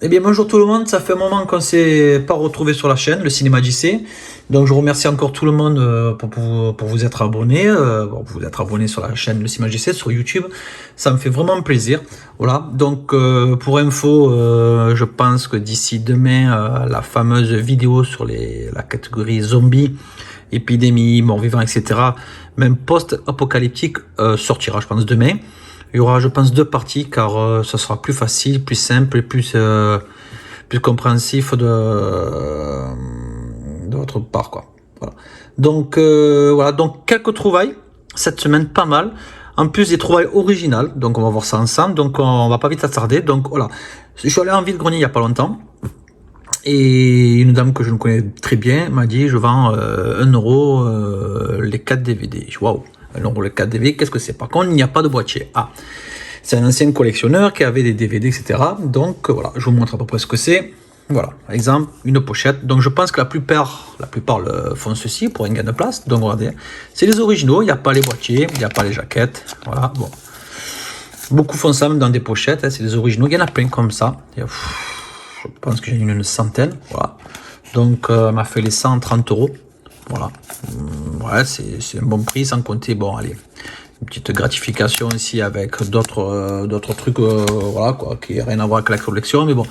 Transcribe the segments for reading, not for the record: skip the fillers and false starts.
Eh bien bonjour tout le monde, ça fait un moment qu'on ne s'est pas retrouvé sur la chaîne, le Cinéma JC. Donc je remercie encore tout le monde pour vous être abonné, pour vous être abonné sur la chaîne le Cinéma JC sur YouTube. Ça me fait vraiment plaisir. Voilà, donc pour info, je pense que d'ici demain, la fameuse vidéo sur la catégorie zombie, épidémie, mort-vivant, etc., même post-apocalyptique sortira, je pense, demain. Il y aura, je pense, 2 parties, car ce sera plus facile, plus simple et plus compréhensif de votre part, quoi. Voilà. Donc, voilà. Donc, quelques trouvailles cette semaine, pas mal. En plus, des trouvailles originales. Donc, on va voir ça ensemble. Donc, on va pas vite s'attarder. Donc, voilà. Je suis allé en vide-grenier il y a pas longtemps. Et une dame que je ne connais très bien m'a dit, je vends 1 euro les 4 DVD. Waouh! 1 euro les 4 DVD, qu'est-ce que c'est? Par contre, il n'y a pas de boîtier. Ah, c'est un ancien collectionneur qui avait des DVD, etc. Donc voilà, je vous montre à peu près ce que c'est. Voilà, par exemple, une pochette. Donc je pense que la plupart font ceci pour un gain de place. Donc regardez, c'est les originaux, il n'y a pas les boîtiers, il n'y a pas les jaquettes. Voilà, bon. Beaucoup font ça même dans des pochettes, hein, c'est les originaux. Il y en a plein comme ça. Je pense que j'ai une centaine. Voilà. Donc, m'a fait les 130 euros. Voilà. Ouais, c'est un bon prix, sans compter, bon, allez, une petite gratification ici avec d'autres trucs, voilà, quoi, qui n'a rien à voir avec la collection, mais bon,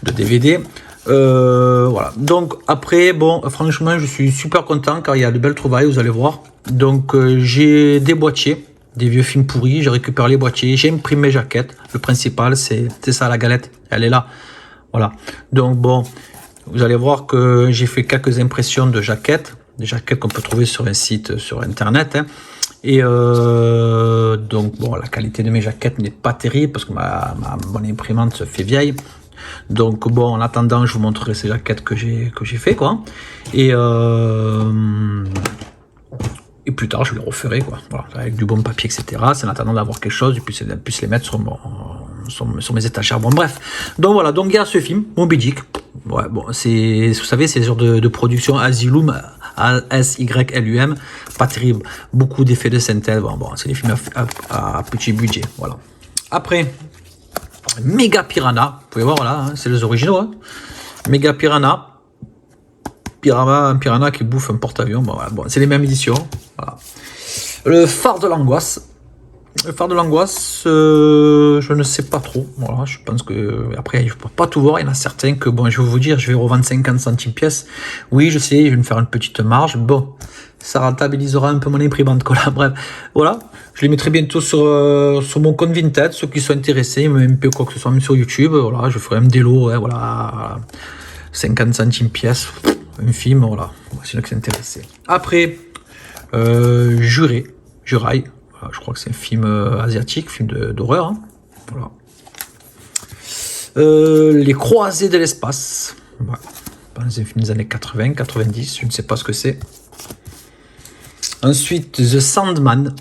de DVD. Voilà. Donc, après, bon, franchement, je suis super content car il y a de belles trouvailles, vous allez voir. Donc, j'ai des boîtiers, des vieux films pourris, j'ai récupéré les boîtiers, j'ai imprimé mes jaquettes. Le principal, c'est ça, la galette, elle est là. Voilà. Donc, bon, vous allez voir que j'ai fait quelques impressions de jaquettes, des jaquettes qu'on peut trouver sur un site sur internet, hein. Et donc bon, la qualité de mes jaquettes n'est pas terrible parce que mon imprimante se fait vieille. Donc bon, en attendant, je vous montrerai ces jaquettes que j'ai fait, quoi. Et plus tard, je les referai, quoi. Voilà, avec du bon papier, etc. C'est en attendant d'avoir quelque chose, et puis les mettre sur mes étagères. Bon, bref. Donc voilà, donc il y a ce film, Moby Dick. Ouais, bon, vous savez, c'est ce genre de production Asylum, A-S-Y-L-U-M, pas terrible. Beaucoup d'effets de synthèse. Bon, c'est des films à petit budget, voilà. Après, Méga Piranha, vous pouvez voir, voilà, hein, c'est les originaux, hein. Méga Piranha. Un piranha qui bouffe un porte-avions. Bon, voilà, bon, c'est les mêmes éditions. Voilà. Le phare de l'angoisse. Le phare de l'angoisse, je ne sais pas trop. Voilà, je pense que après, je ne peux pas tout voir. Il y en a certains que, bon, je vais vous dire, je vais revendre 50 centimes pièce. Oui, je sais, je vais me faire une petite marge. Bon, ça rentabilisera un peu mon imprimante, quoi. Bref, voilà. Je les mettrai bientôt sur mon compte Vinted. Ceux qui sont intéressés, même quoi que ce soit, même sur YouTube. Voilà, je ferai un délo, ouais, voilà. 50 centimes pièce. Un film, voilà, c'est là que c'est intéressé. Après, Juraille, voilà, je crois que c'est un film asiatique, film d'horreur, hein. Voilà. Les Croisés de l'espace, voilà. C'est un film des années 80, 90, je ne sais pas ce que c'est. Ensuite, The Sandman,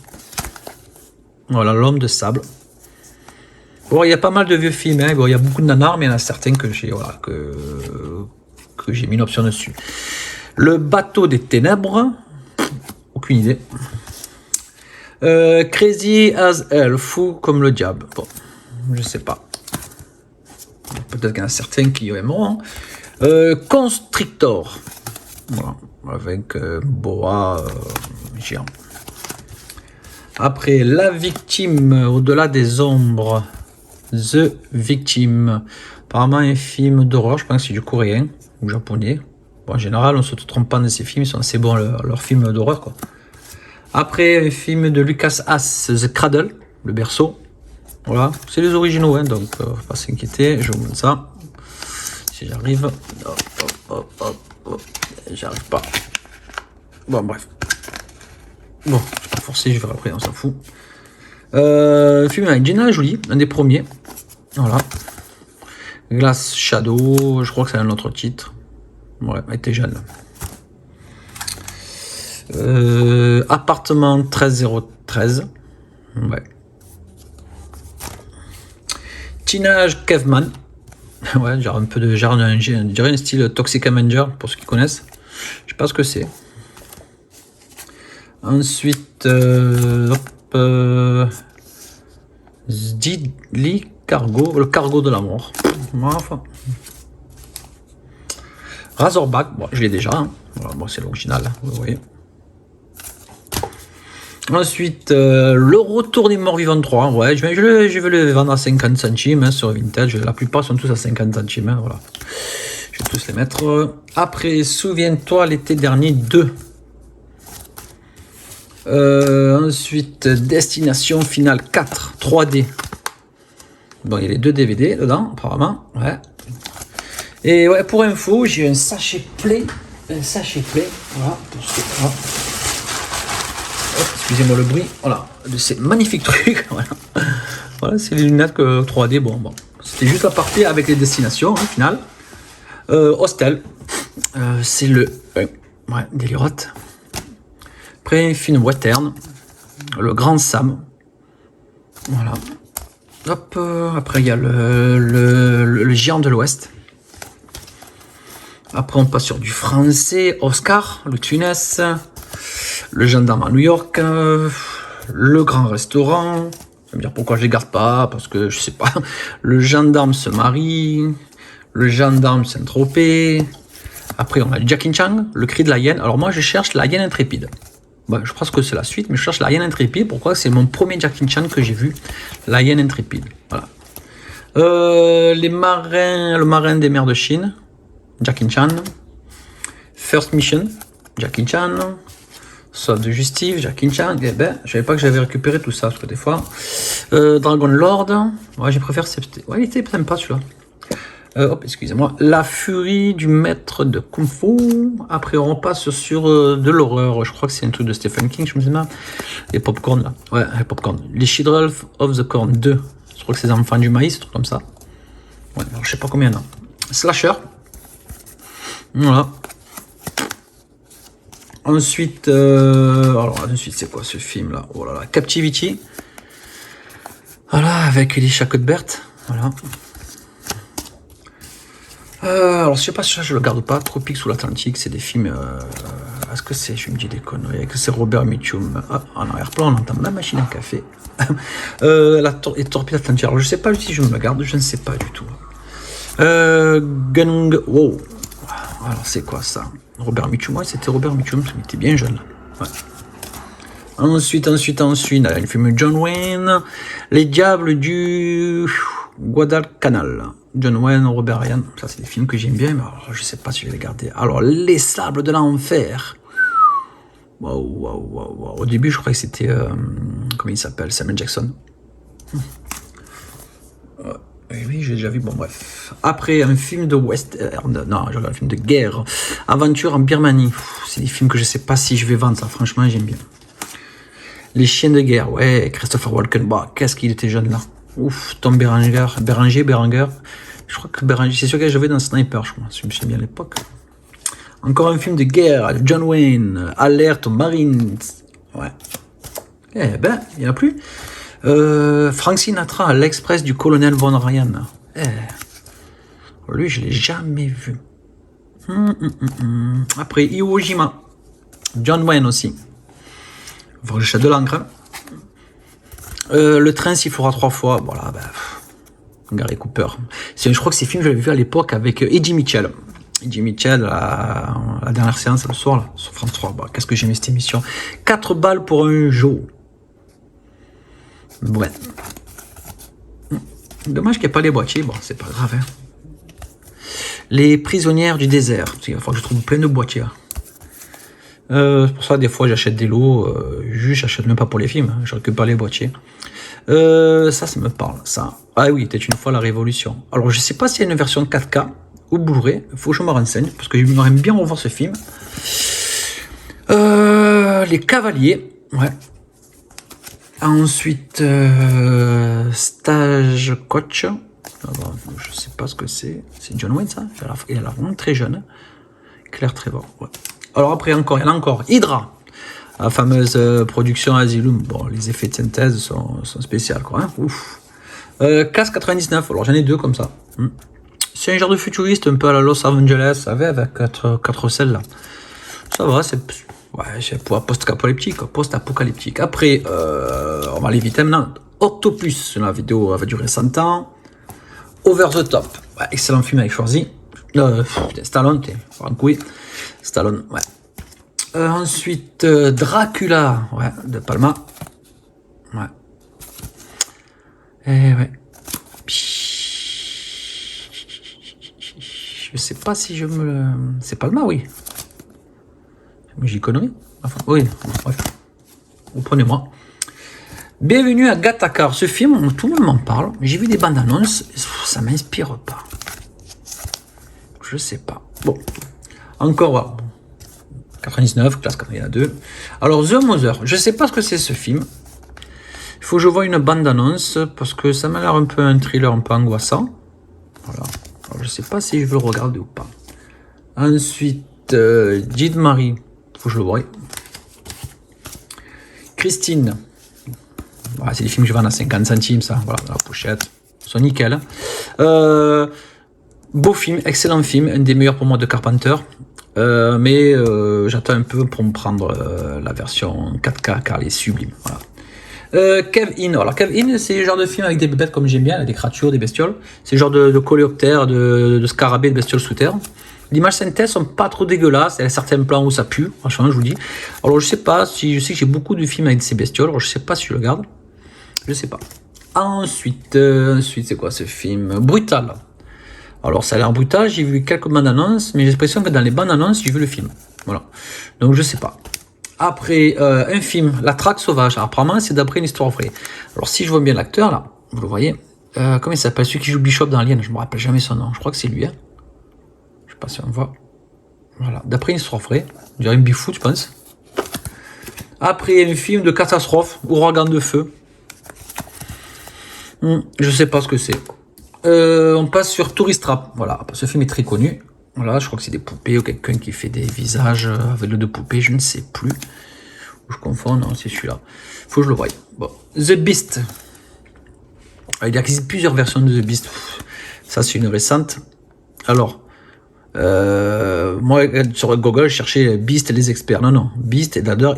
voilà, l'homme de sable. Bon, il y a pas mal de vieux films, hein. Bon, il y a beaucoup de nanars, mais il y en a certains que j'ai, voilà, que j'ai mis une option dessus. Le bateau des ténèbres, aucune idée. Crazy as hell, fou comme le diable. Bon, je sais pas. Peut-être qu'il y en a certains qui aimeront. Constrictor, voilà, avec boa géant. Après, La Victime, au-delà des ombres. The Victim. Apparemment un film d'horreur, je pense que c'est du coréen ou japonais. Bon, en général, on ne se trompe pas de ces films, ils sont assez bons, leurs films d'horreur, quoi. Après, un film de Lucas Haas, The Cradle, le berceau. Voilà, c'est les originaux, hein, donc faut pas s'inquiéter, je vous montre ça. Si j'arrive. J'arrive pas. Bon, bref. Bon, je vais pas forcer, je verrai après, on s'en fout. Film avec Angelina Jolie, un des premiers. Voilà. Glass Shadow, je crois que c'est un autre titre. Ouais, elle était jeune. Appartement 13013. Ouais. Teenage Caveman. Ouais, genre un peu de genre, je dirais un style Toxic Avenger pour ceux qui connaissent. Je sais pas ce que c'est. Ensuite, Deadly Cargo, le cargo de la mort. Enfin. Razorback, bon, je l'ai déjà. Hein. Voilà, bon, c'est l'original, hein, vous voyez. Ensuite, le retour des morts vivants 3. Ouais, je vais le vendre à 50 centimes hein, sur Vintage. La plupart sont tous à 50 centimes. Hein, voilà. Je vais tous les mettre. Après, souviens-toi, l'été dernier, 2. Ensuite, Destination Finale 4, 3D. Bon, il y a les 2 DVD dedans, apparemment. Ouais. Et ouais, pour info, j'ai un sachet Play. Un sachet Play. Voilà. Voilà. Excusez-moi le bruit. Voilà. C'est magnifique truc. Voilà. Voilà, c'est les lunettes que 3D. Bon. C'était juste la partie avec les destinations, au final. Hostel. C'est le. Ouais, Délirote. Après, film western. Le Grand Sam. Voilà. Hop. Après, il y a le Géant de l'Ouest. Après, on passe sur du français. Oscar, le Tunis. Le Gendarme à New York. Le Grand Restaurant. Vous allez me dire pourquoi je les garde pas. Parce que je sais pas. Le Gendarme se marie. Le Gendarme Saint-Tropez. Après, on a Jackie Chan. Le Cri de la hyène. Alors, moi, je cherche la hyène intrépide. Bah, je pense que c'est la suite, mais je cherche la hyène intrépide. Pourquoi? C'est mon premier Jackie Chan que j'ai vu. La hyène intrépide. Voilà. Le marin des mers de Chine. Jackie Chan. First Mission. Jackie Chan. Sauve de justice. Jackie Chan. Eh ben, je savais pas que j'avais récupéré tout ça, parce que des fois. Dragon Lord. Ouais, j'ai préféré. Ouais, il était sympa celui-là. Hop, excusez-moi. La furie du maître de Kung Fu. Après, on passe sur de l'horreur. Je crois que c'est un truc de Stephen King, je me dis mal. Les popcorn là. Ouais, les popcorn. Les Children of the Corn 2. Je crois que c'est les enfants du maïs, un truc comme ça. Ouais, alors, je sais pas combien il y en a. Slasher. Voilà. Ensuite, c'est quoi ce film là? Oh là là, Captivity. Voilà, avec Elisha Cuthbert. Voilà. Alors, je sais pas si je le garde pas. Tropique sous l'Atlantique, c'est des films. Est-ce que c'est, je me dis des conneries, que c'est Robert Mitchum. En arrière-plan, on entend ma machine à café. Les Torpilles Atlantiques. Alors, je sais pas si je me le garde, je ne sais pas du tout. Gung. Wow. Alors, c'est quoi ça? Robert Mitchum, ouais, c'était Robert Mitchum, il était bien jeune. Ouais. Ensuite, il y a le film John Wayne, Les Diables du Guadalcanal. John Wayne, Robert Ryan, ça c'est des films que j'aime bien, mais alors, je sais pas si je vais les garder. Alors, Les Sables de l'Enfer. Wow. Au début, je croyais que c'était, comment il s'appelle, Samuel Jackson. Oui, j'ai déjà vu, bon bref. Après, un film de western, non, je regarde un film de guerre, Aventure en Birmanie. C'est des films que je sais pas si je vais vendre, ça, franchement, j'aime bien. Les Chiens de guerre, ouais, Christopher Walken, bah, qu'est-ce qu'il était jeune là. Ouf, Tom Berenger. Je crois que Berenger, c'est sûr que j'avais dans Sniper, je crois, si je me souviens bien à l'époque. Encore un film de guerre, John Wayne, Alerte aux Marines. Ouais. Eh ben, il n'y en a plus. Frank Sinatra à l'Express du colonel Von Ryan. Lui, je l'ai jamais vu. Après, Iwo Jima. John Wayne aussi. J'achète de l'encre. Le train s'il fera 3 fois. Voilà, Gary Cooper. Je crois que ces films, je l'avais vu à l'époque avec Eddie Mitchell. Eddie Mitchell, la dernière séance le soir, là, sur France 3. Bah, qu'est-ce que j'aimais cette émission. 4 balles pour un jour. Ouais. Dommage qu'il n'y ait pas les boîtiers. Bon, c'est pas grave. Hein. Les prisonnières du désert. Il va falloir que je trouve plein de boîtiers. C'est pour ça, des fois, j'achète des lots. Juste, j'achète même pas pour les films. Hein, je récupère les boîtiers. Ça me parle. Ça. Ah oui, c'était une fois la Révolution. Alors, je sais pas s'il y a une version 4K ou Blu-ray. Il faut que je me renseigne. Parce que j'aimerais bien revoir ce film. Les Cavaliers. Ouais. Ensuite, Stage Coach. Alors, je sais pas ce que c'est. C'est John Wayne, ça. Il a l'air vraiment très jeune. Claire Trevor. Ouais. Alors après, il y en a encore. Hydra. La fameuse production Asylum. Bon, les effets de synthèse sont spéciaux, quoi. Hein. Ouf. Casse 99. Alors, j'en ai 2 comme ça. C'est un genre de futuriste, un peu à la Los Angeles, avec 4 selles là. Ça va, c'est... Ouais, post-apocalyptique. Après, on va aller vite maintenant. Octopus, la vidéo va durer 100 ans. Over the Top, ouais, excellent film avec Schwarzy. Stallone, oui. Stallone, ouais. Ensuite, Dracula, ouais, de Palma. Ouais. Et ouais. Je sais pas si je me le... C'est Palma, oui. J'ai connerie. Enfin, oui, bref. Reprenez-moi. Bienvenue à Gattaca. Ce film, tout le monde m'en parle. J'ai vu des bandes annonces. Ça m'inspire pas. Je sais pas. Bon. Encore, ouais. 99, classe 82. Alors, The Mother. Je sais pas ce que c'est ce film. Il faut que je vois une bande annonce parce que ça m'a l'air un peu un thriller un peu angoissant. Voilà. Alors, je sais pas si je veux le regarder ou pas. Ensuite, Jade Marie. Faut que je le voie. Christine. Voilà, c'est des films que je vends à 50 centimes, ça. Voilà, la pochette. Ils sont nickel. Beau film, excellent film. Un des meilleurs pour moi de Carpenter. Mais j'attends un peu pour me prendre la version 4K car elle est sublime. Voilà. Cave In. Alors, Cave In, c'est le genre de film avec des bêtes comme j'aime bien, des créatures, des bestioles. C'est le genre de coléoptères, de scarabées, de bestioles sous terre. Les images synthèses sont pas trop dégueulasses. Il y a certains plans où ça pue, franchement, je vous dis. Alors, je sais pas si. Je sais que j'ai beaucoup de films avec ces bestioles. Alors, je sais pas si je le garde. Je sais pas. Ensuite, c'est quoi ce film? Brutal. Alors, ça a l'air brutal. J'ai vu quelques bandes annonces, mais j'ai l'impression que dans les bandes annonces, j'ai vu le film. Voilà. Donc, je sais pas. Après, un film, La Traque Sauvage. Alors, apparemment, c'est d'après une histoire vraie. Alors, si je vois bien l'acteur, là, vous le voyez. Comment il s'appelle? Celui qui joue Bishop dans Alien. Je me rappelle jamais son nom. Je crois que c'est lui, hein. Je sais pas si on voit. Voilà. D'après une histoire vraie. On dirait une Bigfoot, je pense. Après, un film de catastrophe. Ouragan de feu. Je sais pas ce que c'est. On passe sur Tourist Trap. Voilà. Ce film est très connu. Voilà, je crois que c'est des poupées ou quelqu'un qui fait des visages avec le de poupées, je ne sais plus. Je confonds, non, c'est celui-là. Faut que je le voie. Bon. The Beast. Il y a plusieurs versions de The Beast. Ça, c'est une récente. Alors, moi, sur Google, je cherchais Beast et les experts. Non, Beast, et dedans,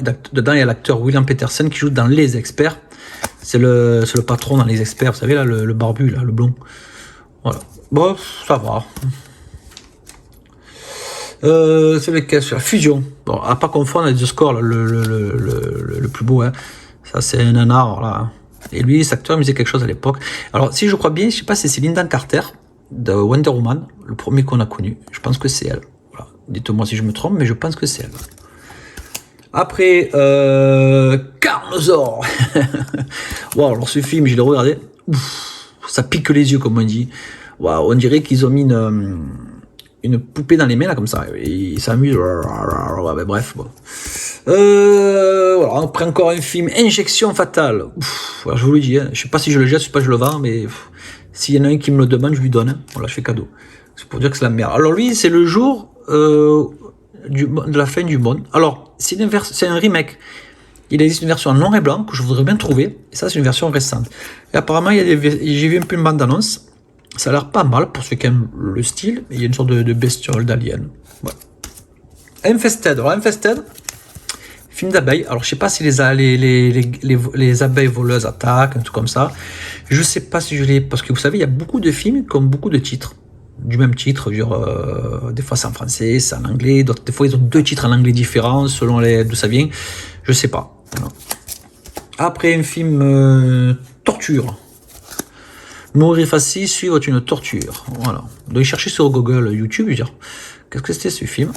il y a l'acteur William Peterson qui joue dans Les Experts. C'est le patron dans Les Experts, vous savez, là, le barbu, là, le blond. Voilà. Bon, ça va. C'est lequel? C'est la Fusion. Bon, à pas confondre avec The Score, là, le plus beau. Hein. Ça, c'est un nanar, là. Et lui, cet acteur, il faisait quelque chose à l'époque. Alors, si je crois bien, je sais pas si c'est Linda Carter de Wonder Woman, le premier qu'on a connu. Je pense que c'est elle. Voilà. Dites-moi si je me trompe, mais je pense que c'est elle. Après, Carnosaur. Wow, alors ce film, je l'ai regardé. Ouf, ça pique les yeux, comme on dit. Wow, on dirait qu'ils ont mis une poupée dans les mains, là, comme ça. Et ils s'amusent. Ouais, bref, bon. Voilà, après encore un film, Injection Fatale. Ouf, alors je vous le dis, hein, je sais pas si je le jette, je sais pas si je le vends, mais s'il y en a un qui me le demande, je lui donne. Hein. Voilà, je fais cadeau. C'est pour dire que c'est la merde. Alors lui, c'est le jour de la fin du monde. Alors, c'est un remake. Il existe une version en noir et blanc que je voudrais bien trouver. Et ça, c'est une version récente. Et apparemment, j'ai vu un peu une bande annonce. Ça a l'air pas mal pour ceux qui aiment le style. Il y a une sorte de bestiole, d'alien. Ouais. Infested. Alors, Infested, film d'abeilles. Alors, je sais pas si les abeilles voleuses attaquent, un truc comme ça. Je sais pas si je l'ai... Parce que vous savez, il y a beaucoup de films comme beaucoup de titres. Du même titre. Des fois, c'est en français, c'est en anglais. Des fois, ils ont deux titres en anglais différents selon d'où ça vient. Je sais pas. Voilà. Après, un film torture. Mourir facile, suivre une torture. Voilà. Donc, chercher sur Google, YouTube, je veux dire, qu'est-ce que c'était ce film?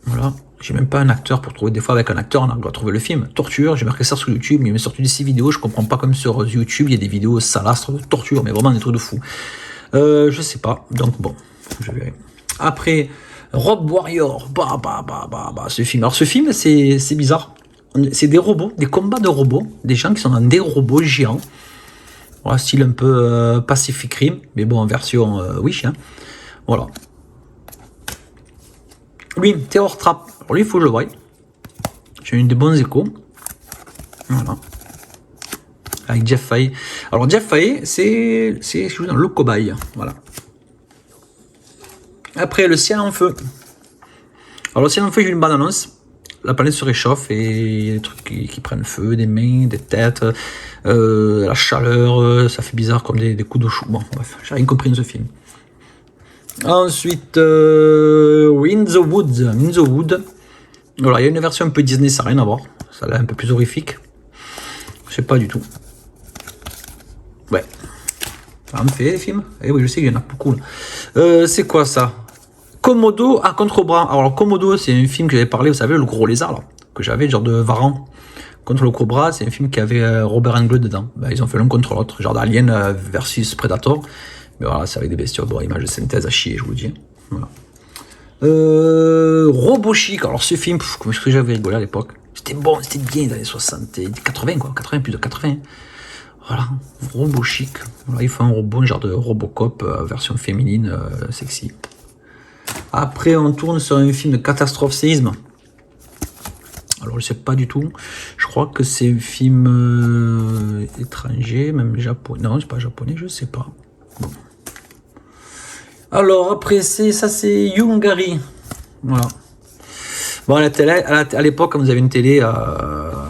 Voilà. J'ai même pas un acteur pour trouver. Des fois, avec un acteur, on doit trouver le film. Torture, j'ai marqué ça sur YouTube, mais il m'est sorti de 6 vidéos. Je comprends pas comme sur YouTube, il y a des vidéos salastres de torture, mais vraiment des trucs de fou. Je sais pas. Donc, bon, je verrai. Après, Rob Warrior. Ce film. Alors, ce film, c'est bizarre. C'est des robots, des combats de robots, des gens qui sont dans des robots géants. Voilà, style un peu Pacific Rim, mais bon, en version Wish. Hein. Voilà. Lui, Terror Trap. Alors lui, il faut que je le voie. J'ai eu des bons échos. Voilà. Avec Jeff Fahey. Alors, Jeff Fahey, c'est je joue dans Le Cobaye. Voilà. Après, Le Ciel en Feu. Alors, Le Ciel en Feu, j'ai eu une bande annonce. la planète se réchauffe et il y a des trucs qui prennent feu, des mains, des têtes, la chaleur, ça fait bizarre comme des coups de chou. Bon, bref, j'ai rien compris de ce film. Ensuite, In the Woods. In the Wood. Voilà, il y a une version un peu Disney, ça n'a rien à voir. Ça a l'air un peu plus horrifique. Je sais pas du tout. Ouais. Ça me fait des films. Eh oui, je sais qu'il y en a beaucoup. C'est quoi ça? Komodo à Contre-Bras. Alors, Komodo, c'est un film que j'avais parlé, vous savez, le gros lézard, là, que j'avais, genre de Varan. Contre le Cobra, c'est un film qui avait Robert Englund dedans. Ben, ils ont fait l'un contre l'autre, genre d'Alien versus Predator. Mais voilà, c'est avec des bestioles, bon, image de synthèse à chier, je vous dis. Voilà. Robot Chic, alors ce film, comme ce que j'avais rigolé à l'époque. C'était bon, c'était bien dans les 60, 80 quoi, 80, plus de 80. Voilà, Robot Chic. Voilà, il fait un robot, genre de Robocop, version féminine, sexy. Après, on tourne sur un film de catastrophe séisme. Alors, je sais pas du tout. Je crois que c'est un film étranger, même japonais. Non, c'est pas japonais, je sais pas. Bon. Alors, après, ça, c'est Yungari. Voilà. Bon, à la télé, à l'époque, quand vous avez une télé à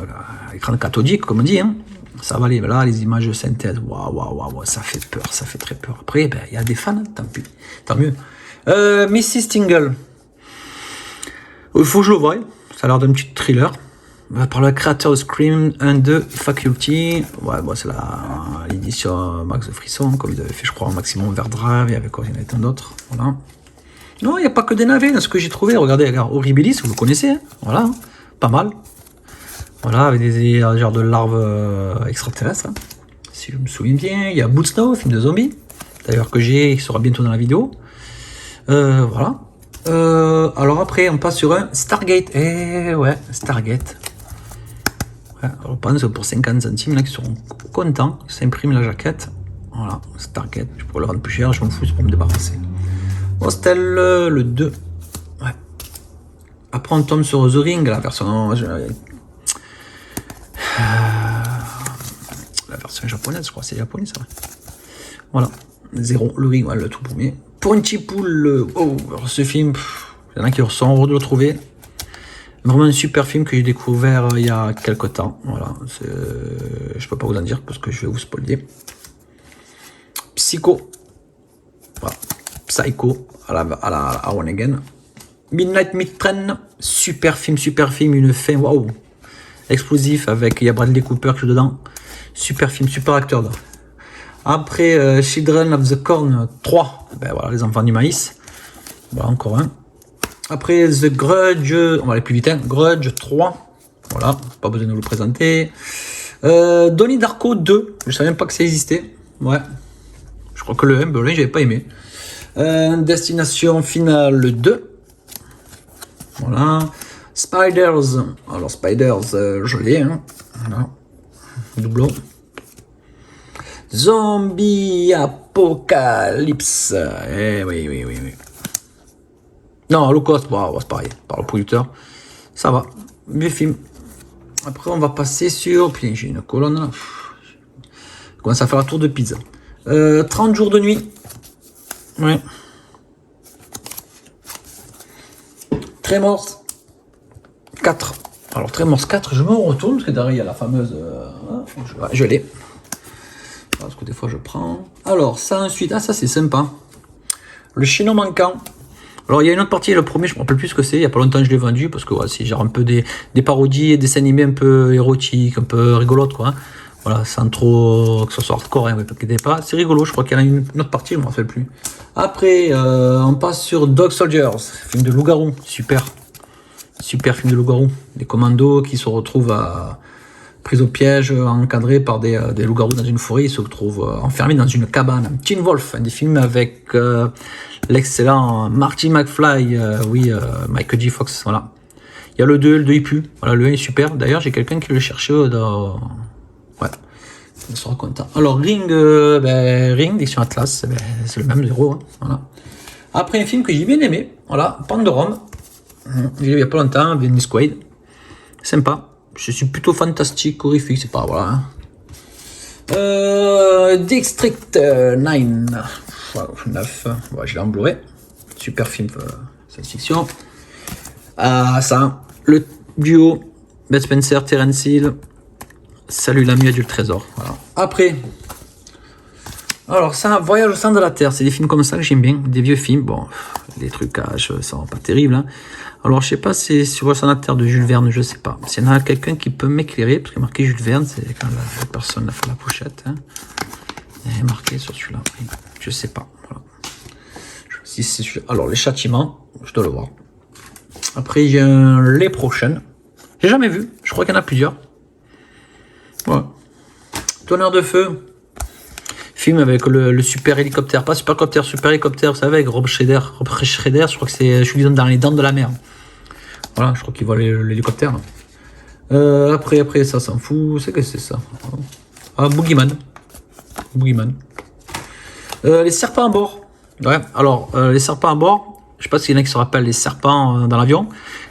écran cathodique, comme on dit, hein, ça va aller. Là, les images de synthèse, waouh, ça fait peur, ça fait très peur. Après, ben, il y a des fans, tant mieux. Mrs. Tingle. Il faut que je le voie. Ça a l'air d'un petit thriller. Par le créateur de Scream 1, 2, Faculty. Ouais, bon, c'est l'édition Max de Frisson, comme ils avaient fait, je crois, en Maximum Overdrive, et avec quoi il y en avait tant d'autres. Voilà. Non, il n'y a pas que des navets dans ce que j'ai trouvé. Regardez, regarde, Horribilis, vous le connaissez, hein, voilà, hein, pas mal. Voilà, avec des genres de larves extraterrestres, hein, si je me souviens bien. Il y a Boot Snow, film de zombies, d'ailleurs que j'ai, qui sera bientôt dans la vidéo. Voilà. Alors après, on passe sur un Stargate. Eh ouais, Stargate. Ouais, alors on pense pour 50 centimes, là, qui seront contents. Ils s'impriment la jaquette. Voilà, Stargate. Je pourrais le rendre plus cher, je m'en fous, c'est pour me débarrasser. Hostel, le 2. Ouais. Après, on tombe sur The Ring, la version. La version japonaise, je crois, c'est japonais, ça. Voilà. 0, le Ring, ouais, le tout premier. Pontypool, oh, alors ce film, il y en a qui sont heureux de le trouver. Vraiment un super film que j'ai découvert il y a quelques temps. Voilà, je peux pas vous en dire parce que je vais vous spoiler. Psycho, voilà. Psycho à la One Again. Midnight Mid-Train, super film, une fin, waouh, explosif avec, il y a Bradley Cooper qui est dedans. Super film, super acteur. Là. Après, Children of the Corn 3, ben voilà, les enfants du maïs. Voilà, encore un. Après, The Grudge, on va aller plus vite, hein. Grudge 3, voilà, pas besoin de vous le présenter. Donnie Darko 2, je savais même pas que ça existait. Ouais, je crois que le 1, j'avais pas aimé. Destination Finale 2, voilà. Spiders, alors Spiders, je l'ai, hein. Voilà, doublon. Zombie Apocalypse. Eh oui. Non, Holocaust, bon, c'est pareil, par le producteur. Ça va, mieux film. Après, on va passer sur. Puis j'ai une colonne là. Je commence à faire la tour de pizza. 30 jours de nuit. Ouais. Tremors 4. Alors, Tremors 4, je me retourne parce que derrière, il y a la fameuse. Je l'ai. Parce que des fois je prends. Alors, ça ensuite, ça c'est sympa. Le Chino manquant. Alors, il y a une autre partie, le premier, je me rappelle plus ce que c'est. Il y a pas longtemps, je l'ai vendu parce que ouais, c'est genre un peu des parodies et des dessins animés un peu érotiques, un peu rigolotes, quoi. Voilà, sans trop que ce soit hardcore, hein, ne vous inquiétez pas. C'est rigolo, je crois qu'il y en a une autre partie, je me rappelle plus. Après, on passe sur Dog Soldiers, film de loup-garou, super film de loup-garou. Des commandos qui se retrouvent pris au piège, encadrés par des loups-garous dans une forêt, ils se retrouvent enfermés dans une cabane. Teen Wolf, un des films avec l'excellent Marty McFly, Michael J. Fox, voilà. Il y a le 2, il pue, voilà, le 1 est super. D'ailleurs, j'ai quelqu'un qui le cherchait dans... Ouais, on sera content. Alors, Ring, Diction Atlas, c'est le même 0, hein, voilà. Après, un film que j'ai bien aimé, voilà, Pandorum, j'ai vu il y a pas longtemps, Dennis Quaid, sympa. Je suis plutôt fantastique, horrifique, c'est pas, voilà. Hein. District 9. 9. Ouais, je l'ai en Blu-ray. Super film, science-fiction. Ça, le Duo, Bud Spencer, Terence Hill. Salut l'ami a du trésor. Voilà. Après, alors ça, Voyage au centre de la Terre, c'est des films comme ça que j'aime bien, des vieux films. Bon, les trucages sont pas terribles. Hein. Alors je sais pas si c'est sur le centre de la Terre de Jules Verne, je sais pas. S'il y en a quelqu'un qui peut m'éclairer, parce qu'il y a marqué Jules Verne, c'est quand la personne a fait la pochette. Hein. Il est marqué sur celui-là. Je sais pas. Voilà. Si c'est celui-là. Alors les châtiments, je dois le voir. Après il y a les prochaines. J'ai jamais vu. Je crois qu'il y en a plusieurs. Ouais. Tonnerre de feu. Film avec le super hélicoptère. Pas supercoptère, super hélicoptère. Vous savez, avec Rob Schneider. Je crois que c'est. Je suis dans les dents de la mer. Voilà, je crois qu'il voit l'hélicoptère. Après, ça s'en fout. C'est que c'est ça. Ah, Boogeyman. Les serpents à bord. Ouais, alors, les serpents à bord. Je sais pas s'il y en a qui se rappellent les serpents dans l'avion.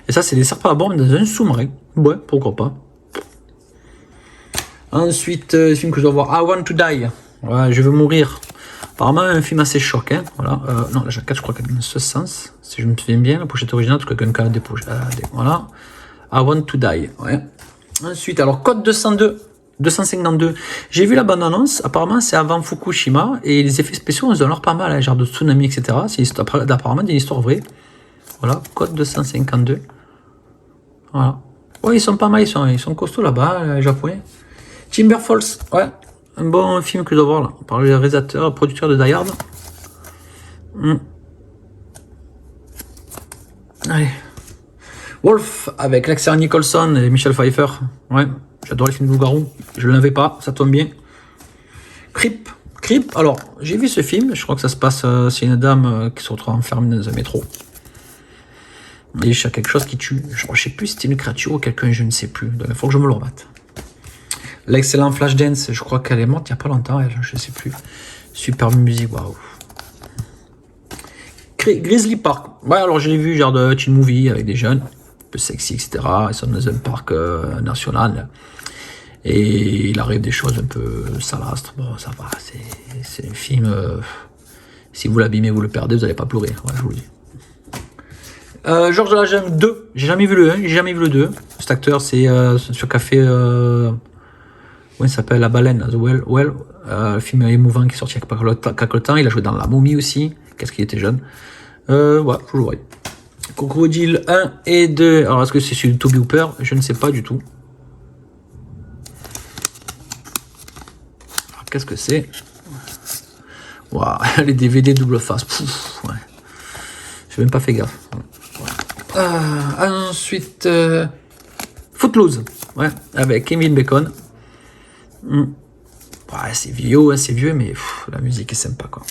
Et ça, c'est des serpents à bord, mais dans un sous-marin. Ouais, pourquoi pas. Ensuite, le film que je dois voir, I Want to Die. Ouais, je veux mourir. Apparemment, un film assez choc. Hein, voilà. Non, la jaquette, je crois qu'elle est dans ce sens. Si je me souviens bien, la pochette originale, parce que quelqu'un a des pochettes. Voilà. I Want to Die. Ouais. Ensuite, alors, Code 252. J'ai vu la bande-annonce. Apparemment, c'est avant Fukushima. Et les effets spéciaux, on se donne alors pas mal, hein, genre de tsunami, etc. C'est apparemment une histoire vraie. Voilà. Code 252. Voilà. Ouais, ils sont pas mal. Ils sont costauds là-bas, les Japonais. Timber Falls, ouais, un bon film que je dois voir là, par le réalisateur, producteur de Die Hard. Allez. Wolf, avec l'excellent Nicholson et Michel Pfeiffer. Ouais, j'adore les films de loup-garou. Je ne l'avais pas, ça tombe bien. Creep, alors, j'ai vu ce film, je crois que ça se passe, c'est une dame qui se retrouve enfermée dans un métro. Et il y a quelque chose qui tue. Je ne sais plus si c'était une créature ou quelqu'un, je ne sais plus. Il faut que je me le remette. L'excellent Flashdance, je crois qu'elle est morte il n'y a pas longtemps, elle, je ne sais plus. Superbe musique, waouh. Grizzly Park. Ouais, alors je l'ai vu, genre de teen movie avec des jeunes, un peu sexy, etc. Ils sont dans un parc national. Et il arrive des choses un peu salastres. Bon, ça va, c'est un film. Si vous l'abîmez, vous le perdez, vous n'allez pas pleurer. Ouais, je vous le dis. Georges de la Jungle 2. J'ai jamais vu le 1, j'ai jamais vu le 2. Cet acteur, c'est sur Café. Comment il s'appelle? La baleine, The Well, le film émouvant qui est sorti il y a quelques temps. Il a joué dans La Momie aussi. Qu'est-ce qu'il était jeune. Ouais, je le vois. Crocodile 1 et 2. Alors, est-ce que c'est sur Toby Hooper? Je ne sais pas du tout. Qu'est-ce que c'est? Waouh, les DVD double face. Pouf, ouais. J'ai même pas fait gaffe. Ouais. Ensuite, Footloose. Ouais, avec Kevin Bacon. Ouais, c'est vieux, mais la musique est sympa, quoi.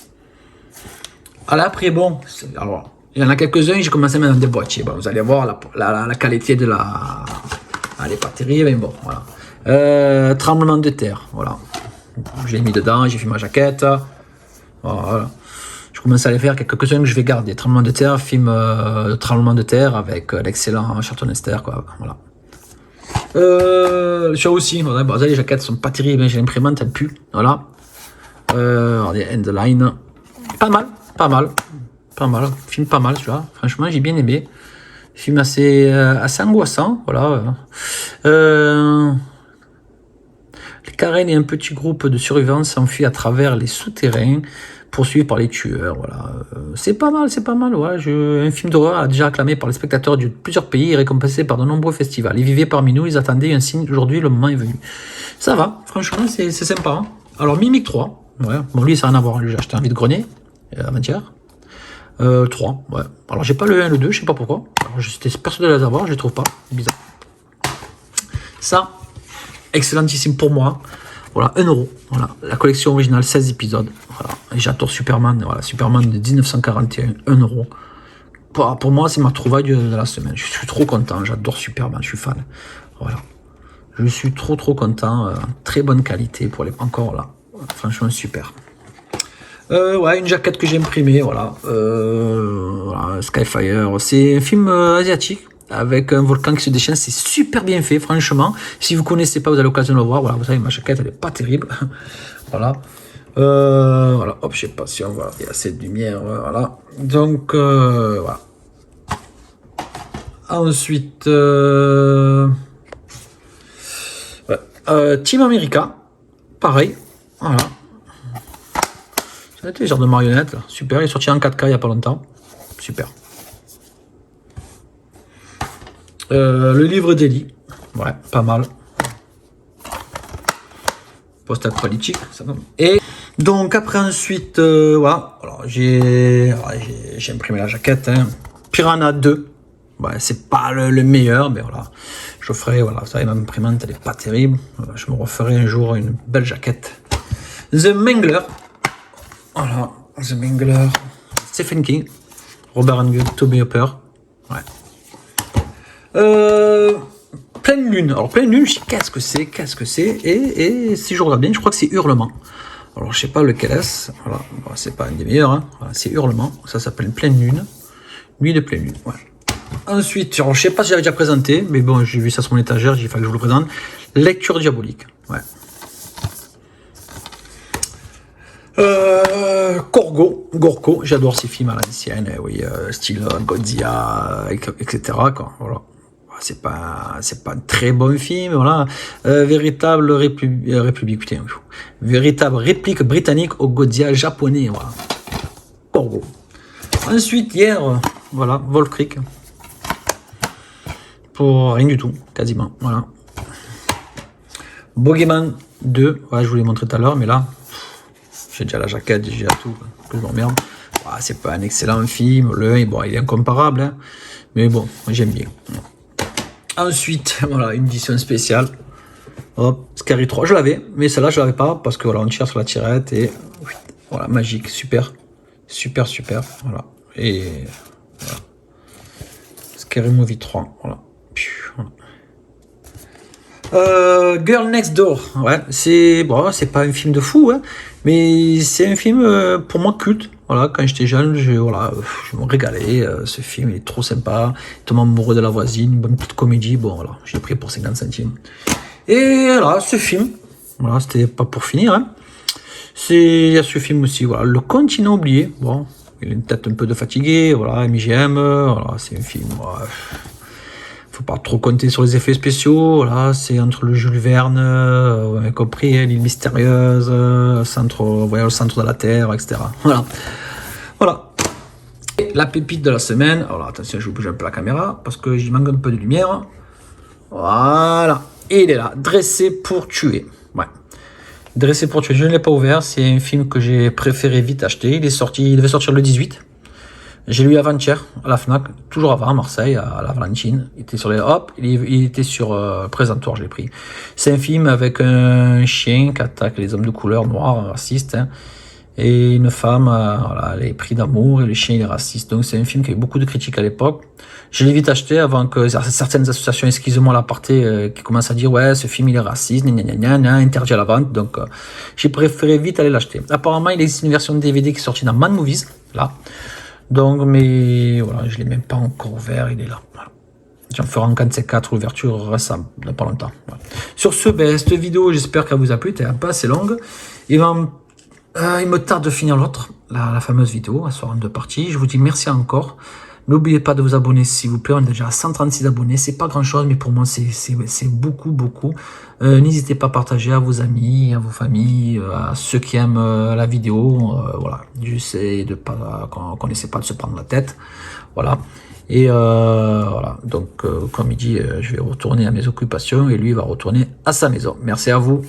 Alors après, bon, alors, il y en a quelques-uns, j'ai commencé à mettre dans des boîtiers. Bon, vous allez voir, la qualité de la... Elle n'est pas terrible, mais bon, voilà. Tremblement de terre, voilà. J'ai mis dedans, j'ai fait ma jaquette. Voilà. Je commence à les faire, quelques-uns que je vais garder. Tremblement de terre, film de tremblement de terre avec l'excellent Charlton Heston, quoi, voilà. Ça aussi, voilà, bon, les jaquettes sont pas terribles, j'ai l'imprimante, elle pue, voilà. Regardez, End the Line, pas mal, film pas mal celui-là, franchement j'ai bien aimé. Film assez angoissant, voilà. Karen et un petit groupe de survivants s'enfuient à travers les souterrains, poursuivis par les tueurs, voilà. C'est pas mal, ouais. Un film d'horreur a déjà acclamé par les spectateurs de plusieurs pays et récompensé par de nombreux festivals. Ils vivaient parmi nous, ils attendaient un signe. Aujourd'hui, le moment est venu. Ça va, franchement, c'est sympa. Hein. Alors, Mimic 3, ouais. Bon, lui, ça n'a rien à voir. Lui, j'ai acheté un vide-grenier avant-hier. 3, ouais. Alors, j'ai pas le 1 et le 2, je sais pas pourquoi. Alors, j'étais persuadé de les avoir, je les trouve pas. Bizarre. Ça, excellentissime pour moi. Voilà, 1 €. Voilà, la collection originale, 16 épisodes. Voilà, et j'adore Superman. Voilà, Superman de 1941, 1 €. Pour moi, c'est ma trouvaille de la semaine. Je suis trop content. J'adore Superman. Je suis fan. Voilà, je suis trop content. Très bonne qualité pour les. Encore là, franchement super. Ouais, une jaquette que j'ai imprimée. Voilà, voilà, Skyfire. C'est un film asiatique. Avec un volcan qui se déchaîne, c'est super bien fait, franchement. Si vous connaissez pas, vous avez l'occasion de le voir. Voilà, vous savez, ma jaquette, elle est pas terrible. Voilà. Voilà. Hop, je sais pas si on voit. Il y a assez de lumière. Voilà. Donc, voilà. Ensuite, Team America, pareil, voilà. C'était le genre de marionnette, là. Super, il est sorti en 4K il n'y a pas longtemps, super. Le livre d'Eli, ouais, pas mal. Post-apocalyptique, ça va. Et donc après ensuite, voilà, alors j'ai imprimé la jaquette, hein. Piranha 2. Ouais, c'est pas le meilleur, mais voilà, je ferai, voilà, vous savez, ma imprimante elle est pas terrible, je me referai un jour une belle jaquette. The Mangler, voilà, The Mangler, Stephen King, Robert Englund, Toby Hooper, ouais. Pleine Lune, alors Pleine Lune, je sais qu'est-ce que c'est, et si je regarde bien, je crois que c'est Hurlement. Alors je sais pas lequel est-ce, voilà, bon, c'est pas un des meilleurs, hein. Voilà, c'est Hurlement, ça s'appelle Pleine Lune, Nuit de Pleine Lune, ouais. Ensuite, alors, je sais pas si j'avais déjà présenté, mais bon, j'ai vu ça sur mon étagère, j'ai fallu que je vous le présente. Lecture diabolique, ouais. Gorko, j'adore ces films à l'ancienne, oui, style Godzilla, etc. Quoi, voilà. C'est pas un très bon film, voilà. Véritable réplique britannique au Godzilla japonais, voilà. Gorgo. Ensuite, hier, voilà, Wolf Creek. Pour rien du tout, quasiment, voilà. Bogeyman 2, ouais, je vous l'ai montré tout à l'heure, mais là, j'ai déjà la jaquette, j'ai déjà tout, que je m'emmerde. Ouais, c'est pas un excellent film, le 1, bon, il est incomparable, hein, mais bon, j'aime bien. Ensuite, voilà, une édition spéciale. Hop, Scary 3, je l'avais, mais celle-là, je l'avais pas, parce que voilà, on tire sur la tirette, et voilà, magique, super, voilà, et voilà. Scary Movie 3, voilà. Girl Next Door, ouais, c'est bon, c'est pas un film de fou, hein, mais c'est un film pour moi culte. Voilà, quand j'étais jeune, je me régalais. Ce film il est trop sympa. Thomas amoureux de la voisine, une bonne petite comédie. Bon, voilà, j'ai pris pour 50 centimes. Et voilà, ce film, voilà, c'était pas pour finir. Hein. Il y a ce film aussi, voilà, Le Continent oublié. Bon, il a une tête un peu de fatigué, voilà, MGM, voilà, c'est un film. Ouais. Faut pas trop compter sur les effets spéciaux, là, c'est entre le Jules Verne, vous avez compris, l'île mystérieuse, voyage au centre de la Terre, etc. Voilà. Voilà. Et la pépite de la semaine, alors attention, je bouge un peu la caméra, parce que j'y manque un peu de lumière. Voilà. Et il est là, Dressé pour tuer. Ouais. Dressé pour tuer, je ne l'ai pas ouvert, c'est un film que j'ai préféré vite acheter, il devait sortir le 18. J'ai lu avant-hier à la Fnac, toujours avant à Marseille, à la Valentine. Il était sur il était sur présentoir, je l'ai pris. C'est un film avec un chien qui attaque les hommes de couleur noirs, racistes, hein, et une femme, voilà, elle est prise d'amour et le chien il est raciste. Donc c'est un film qui a eu beaucoup de critiques à l'époque. Je l'ai vite acheté avant que certaines associations, excusez-moi l'aparté, qui commencent à dire ouais ce film il est raciste, interdit à la vente. Donc j'ai préféré vite aller l'acheter. Apparemment il existe une version de DVD qui est sortie dans Man Movies, là. Donc, mais voilà, je ne l'ai même pas encore ouvert, il est là. Voilà. J'en ferai en 4 ouverture récemment, dans pas longtemps. Voilà. Sur ce, cette vidéo, j'espère qu'elle vous a plu, elle n'est pas assez longue. Il me tarde de finir l'autre, la fameuse vidéo, elle sera en 2 parties. Je vous dis merci encore. N'oubliez pas de vous abonner s'il vous plaît, on est déjà à 136 abonnés, c'est pas grand chose, mais pour moi c'est beaucoup. N'hésitez pas à partager à vos amis, à vos familles, à ceux qui aiment la vidéo, voilà, j'essaie de pas, qu'on essaie pas de se prendre la tête, voilà, et voilà, donc comme il dit, je vais retourner à mes occupations et lui va retourner à sa maison. Merci à vous.